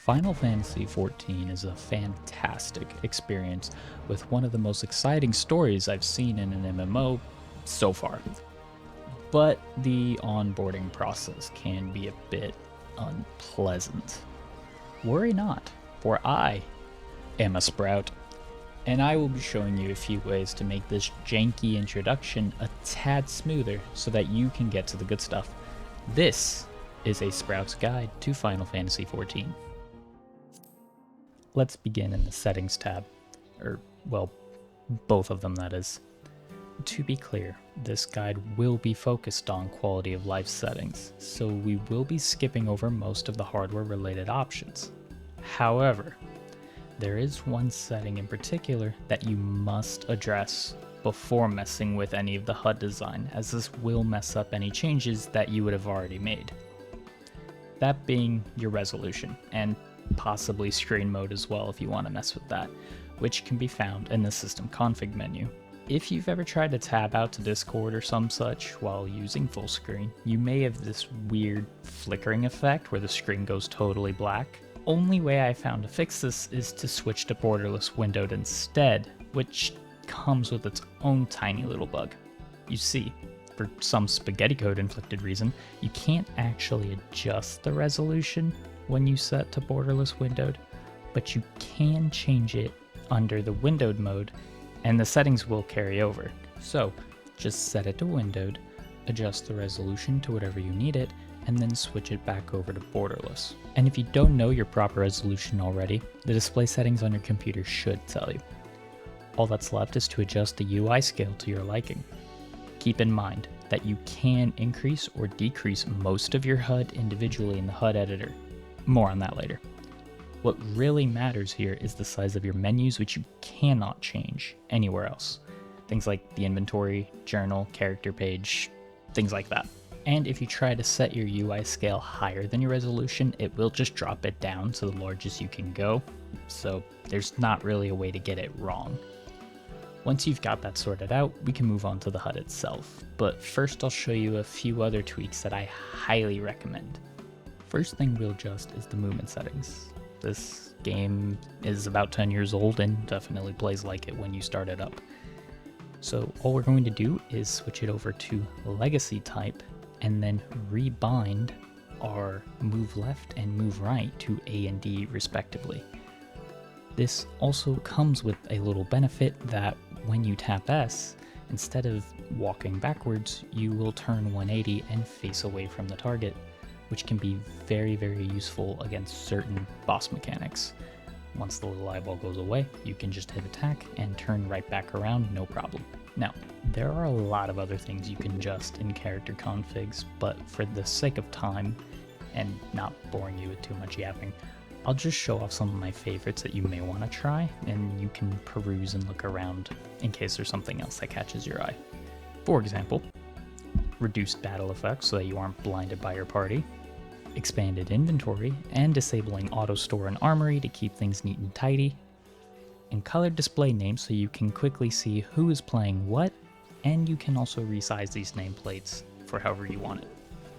Final Fantasy XIV is a fantastic experience with one of the most exciting stories I've seen in an MMO so far. But the onboarding process can be a bit unpleasant. Worry not, for I am a Sprout, and I will be showing you a few ways to make this janky introduction a tad smoother so that you can get to the good stuff. This is a Sprout's Guide to Final Fantasy XIV. Let's begin in the Settings tab, or, well, both of them that is. To be clear, this guide will be focused on quality of life settings, so we will be skipping over most of the hardware related options. However, there is one setting in particular that you must address before messing with any of the HUD design, as this will mess up any changes that you would have already made. That being your resolution, and possibly screen mode as well if you want to mess with that, which can be found in the system config menu. If you've ever tried to tab out to Discord or some such while using full screen, you may have this weird flickering effect where the screen goes totally black. Only way I found to fix this is to switch to borderless windowed instead, which comes with its own tiny little bug. You see, for some spaghetti code inflicted reason, you can't actually adjust the resolution when you set to borderless windowed, but you can change it under the windowed mode and the settings will carry over. So just set it to windowed, adjust the resolution to whatever you need it, and then switch it back over to borderless. And if you don't know your proper resolution already, the display settings on your computer should tell you. All that's left is to adjust the UI scale to your liking. Keep in mind that you can increase or decrease most of your HUD individually in the HUD editor. More on that later. What really matters here is the size of your menus, which you cannot change anywhere else. Things like the inventory, journal, character page, things like that. And if you try to set your UI scale higher than your resolution, it will just drop it down to the largest you can go, so there's not really a way to get it wrong. Once you've got that sorted out, we can move on to the HUD itself, but first I'll show you a few other tweaks that I highly recommend. First thing we'll adjust is the movement settings. This game is about 10 years old and definitely plays like it when you start it up. So all we're going to do is switch it over to legacy type and then rebind our move left and move right to A and D respectively. This also comes with a little benefit that when you tap S, instead of walking backwards, you will turn 180 and face away from the target, which can be very, very useful against certain boss mechanics. Once the little eyeball goes away, you can just hit attack and turn right back around, no problem. Now, there are a lot of other things you can adjust in character configs, but for the sake of time, and not boring you with too much yapping, I'll just show off some of my favorites that you may want to try, and you can peruse and look around in case there's something else that catches your eye. For example, reduced battle effects so that you aren't blinded by your party, expanded inventory, and disabling auto store and armory to keep things neat and tidy, and colored display names so you can quickly see who is playing what, and you can also resize these nameplates for however you want it.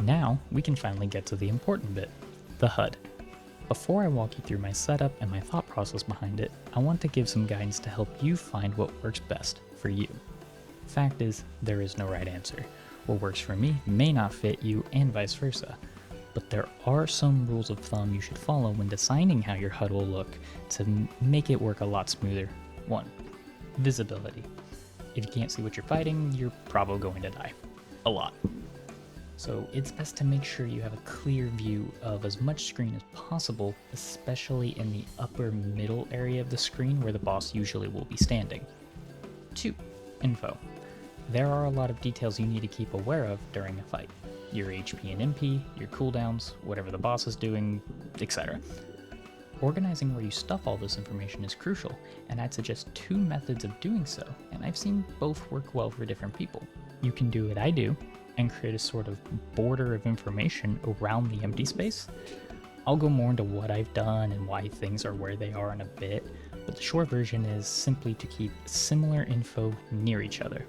Now we can finally get to the important bit, the HUD. Before I walk you through my setup and my thought process behind it, I want to give some guidance to help you find what works best for you. Fact is, there is no right answer. What works for me may not fit you and vice versa. But there are some rules of thumb you should follow when deciding how your HUD will look to make it work a lot smoother. 1. Visibility. If you can't see what you're fighting, you're probably going to die. A lot. So it's best to make sure you have a clear view of as much screen as possible, especially in the upper middle area of the screen where the boss usually will be standing. 2. Info. There are a lot of details you need to keep aware of during a fight. Your HP and MP, your cooldowns, whatever the boss is doing, etc. Organizing where you stuff all this information is crucial, and I'd suggest 2 methods of doing so, and I've seen both work well for different people. You can do what I do, and create a sort of border of information around the empty space. I'll go more into what I've done and why things are where they are in a bit, but the short version is simply to keep similar info near each other.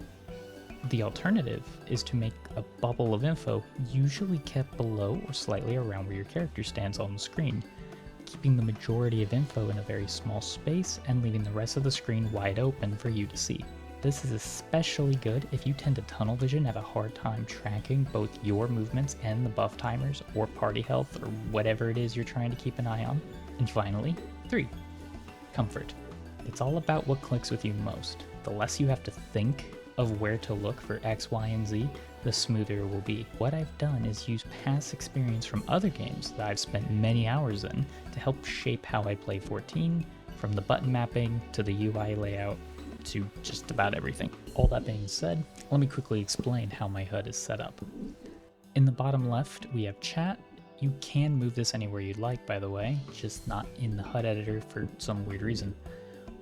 The alternative is to make a bubble of info usually kept below or slightly around where your character stands on the screen. keeping the majority of info in a very small space and leaving the rest of the screen wide open for you to see. This is especially good if you tend to tunnel vision and have a hard time tracking both your movements and the buff timers or party health or whatever it is you're trying to keep an eye on. And finally, 3. Comfort. It's all about what clicks with you most. The less you have to think of where to look for X, Y, and Z, the smoother it will be. What I've done is use past experience from other games that I've spent many hours in to help shape how I play 14, from the button mapping to the UI layout to just about everything. All that being said, let me quickly explain how my HUD is set up. In the bottom left, we have chat. You can move this anywhere you'd like, by the way, just not in the HUD editor for some weird reason.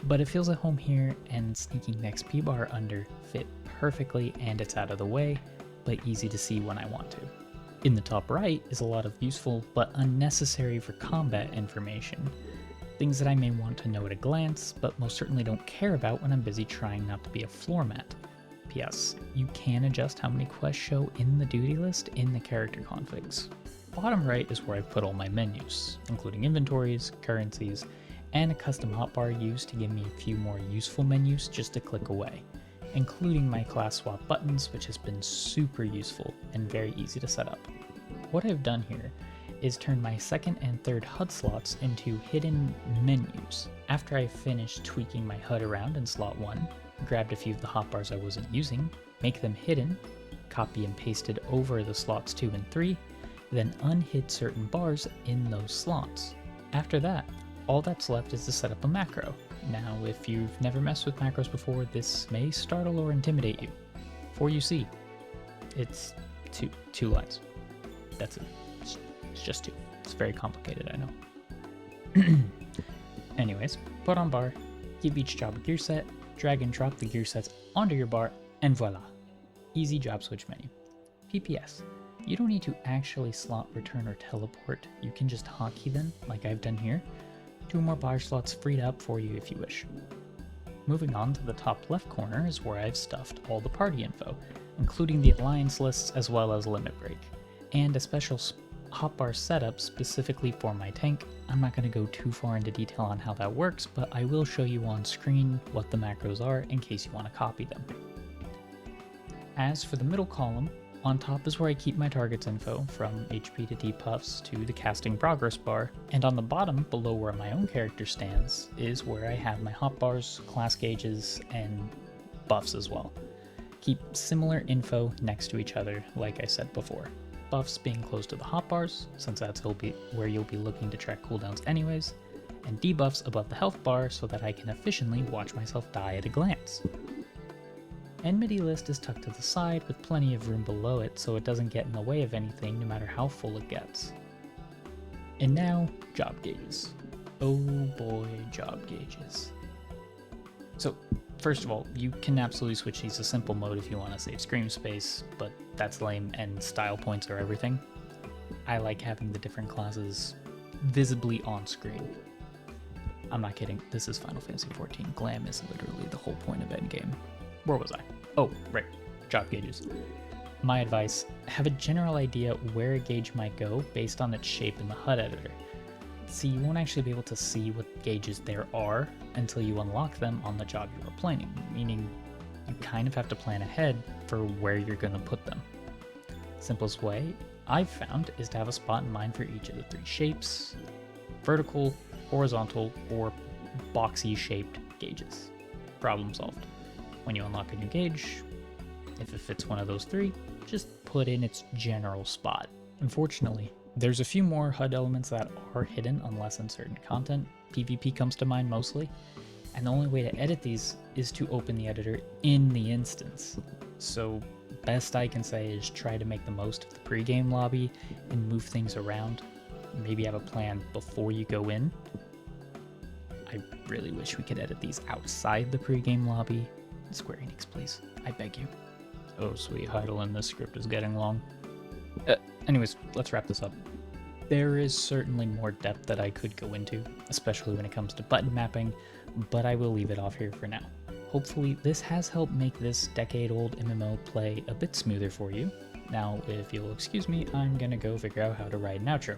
But it feels at home here, and sneaking the XP bar under fit perfectly, and it's out of the way, but easy to see when I want to. In the top right is a lot of useful but unnecessary for combat information. Things that I may want to know at a glance, but most certainly don't care about when I'm busy trying not to be a floor mat. P.S. You can adjust how many quests show in the duty list in the character configs. Bottom right is where I put all my menus, including inventories, currencies, and a custom hotbar used to give me a few more useful menus just to click away, including my class swap buttons, which has been super useful and very easy to set up. What I've done here is turn my second and third HUD slots into hidden menus. After I finished tweaking my HUD around in slot 1, grabbed a few of the hotbars I wasn't using, make them hidden, copy and pasted over the slots 2 and 3, then unhid certain bars in those slots. After that, all that's left is to set up a macro. Now, if you've never messed with macros before, this may startle or intimidate you. For you see, it's two lines. That's it. It's just 2. It's very complicated, I know. Anyways, put on bar, give each job a gear set, drag and drop the gear sets onto your bar, and voila. Easy job switch menu. PPS. You don't need to actually slot return or teleport, you can just hotkey them, like I've done here. 2 more bar slots freed up for you if you wish. Moving on to the top left corner is where I've stuffed all the party info, including the alliance lists as well as limit break, and a special hotbar setup specifically for my tank. I'm not going to go too far into detail on how that works, but I will show you on screen what the macros are in case you want to copy them. As for the middle column, on top is where I keep my target's info, from HP to debuffs to the casting progress bar, and on the bottom, below where my own character stands, is where I have my hotbars, class gauges, and buffs as well. Keep similar info next to each other, like I said before. Buffs being close to the hotbars, since that's where you'll be looking to track cooldowns anyways, and debuffs above the health bar so that I can efficiently watch myself die at a glance. Enmity list is tucked to the side with plenty of room below it so it doesn't get in the way of anything no matter how full it gets. And now, job gauges. Oh boy, job gauges. So, first of all, you can absolutely switch these to simple mode if you want to save screen space, but that's lame and style points are everything. I like having the different classes visibly on screen. I'm not kidding, this is Final Fantasy XIV. Glam is literally the whole point of endgame. Where was I? Oh, right, job gauges. My advice, have a general idea where a gauge might go based on its shape in the HUD editor. See, you won't actually be able to see what gauges there are until you unlock them on the job you are planning, meaning you kind of have to plan ahead for where you're going to put them. Simplest way I've found is to have a spot in mind for each of the 3 shapes: vertical, horizontal, or boxy shaped gauges. Problem solved. When you unlock a new gauge, if it fits one of those 3, just put in its general spot. Unfortunately, there's a few more HUD elements that are hidden unless in certain content. PvP comes to mind mostly, and the only way to edit these is to open the editor in the instance. So best I can say is try to make the most of the pre-game lobby and move things around. Maybe have a plan before you go in. I really wish we could edit these outside the pre-game lobby. Square Enix, please. I beg you. Oh, sweet Heidelin, this script is getting long. Anyways, let's wrap this up. There is certainly more depth that I could go into, especially when it comes to button mapping, but I will leave it off here for now. Hopefully, this has helped make this decade-old MMO play a bit smoother for you. Now, if you'll excuse me, I'm gonna go figure out how to write an outro.